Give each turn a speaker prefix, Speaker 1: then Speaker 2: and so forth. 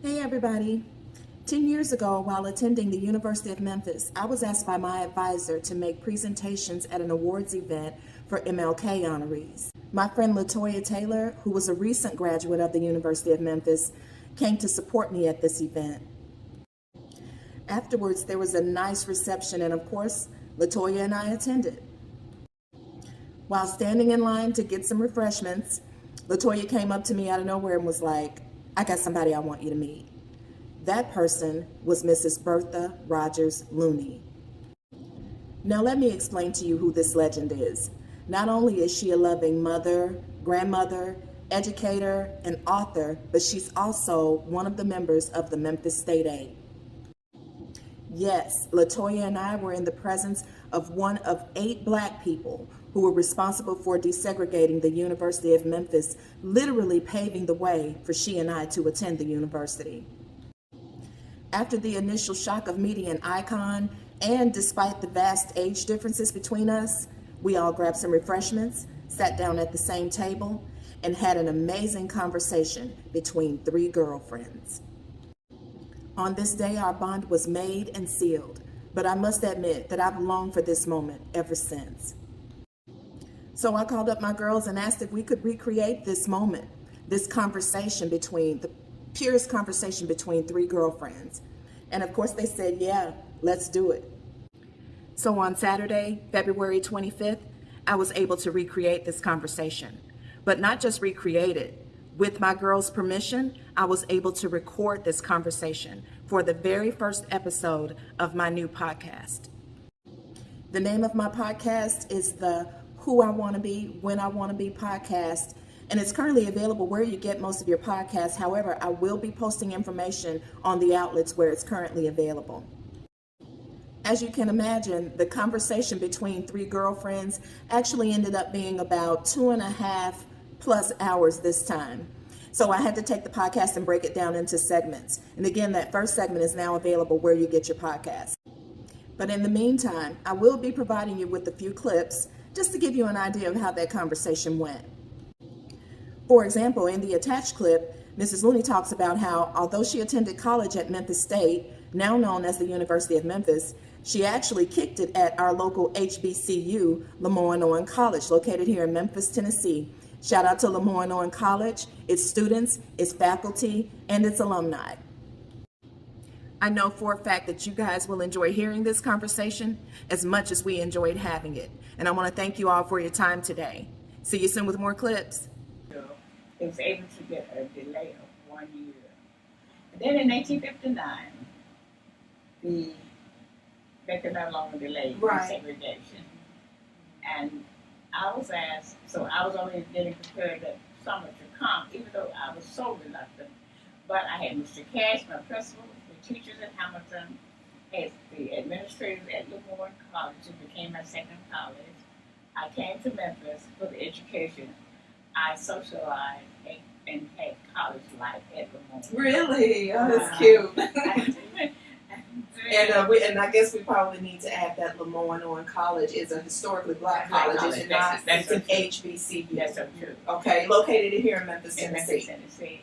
Speaker 1: Hey everybody. 10 years ago, while attending the University of Memphis, I was asked by my advisor to make presentations at an awards event for MLK honorees. My friend LaToya Taylor, who was a recent graduate of the University of Memphis, came to support me at this event. Afterwards, there was a nice reception, and of course, LaToya and I attended. While standing in line to get some refreshments, LaToya came up to me out of nowhere and was like, "I got somebody I want you to meet." That person was Mrs. Bertha Rogers Looney. Now let me explain to you who this legend is. Not only is she a loving mother, grandmother, educator, and author, but she's also one of the members of the Memphis State Aid. Yes, LaToya and I were in the presence of one of 8 Black people who were responsible for desegregating the University of Memphis, literally paving the way for she and I to attend the university. After the initial shock of meeting an icon, and despite the vast age differences between us, we all grabbed some refreshments, sat down at the same table, and had an amazing conversation between 3 girlfriends. On this day, our bond was made and sealed, but I must admit that I've longed for this moment ever since. So I called up my girls and asked if we could recreate this moment, this conversation between, the purest conversation between 3 girlfriends. And of course they said, yeah, let's do it. So on Saturday, February 25th, I was able to recreate this conversation, but not just recreate it. With my girls' permission, I was able to record this conversation for the very first episode of my new podcast. The name of my podcast is the Who I Want to Be, When I Want to Be podcast, and it's currently available where you get most of your podcasts. However, I will be posting information on the outlets where it's currently available. As you can imagine, the conversation between 3 girlfriends actually ended up being about 2.5+ hours this time. So I had to take the podcast and break it down into segments. And again, that first segment is now available where you get your podcast. But in the meantime, I will be providing you with a few clips just to give you an idea of how that conversation went. For example, in the attached clip, Mrs. Looney talks about how, although she attended college at Memphis State, now known as the University of Memphis, she actually kicked it at our local HBCU, Lemoyne Owen College, located here in Memphis, Tennessee. Shout out to Lemoyne Owen College, its students, its faculty, and its alumni. I know for a fact that you guys will enjoy hearing this conversation as much as we enjoyed having it. And I want to thank you all for your time today. See you soon with more clips.
Speaker 2: It was able to get a delay of 1 year. And then in 1959, they could no longer delay desegregation. And I was asked, so I was already getting prepared that summer to come, even though I was so reluctant. But I had Mr. Cash, my principal, the teachers at Hamilton, as the administrators at Lemoyne College, it became my second college. I came to Memphis for the education. I socialized and had college life at Lemoyne.
Speaker 1: Really? Oh, that's cute. And I guess we probably need to add that Lemoyne Owen College is a historically Black college. It's not. It's an HBCU.
Speaker 2: That's so true.
Speaker 1: Okay, located here in Memphis,
Speaker 2: In
Speaker 1: Tennessee.
Speaker 2: Memphis, Tennessee.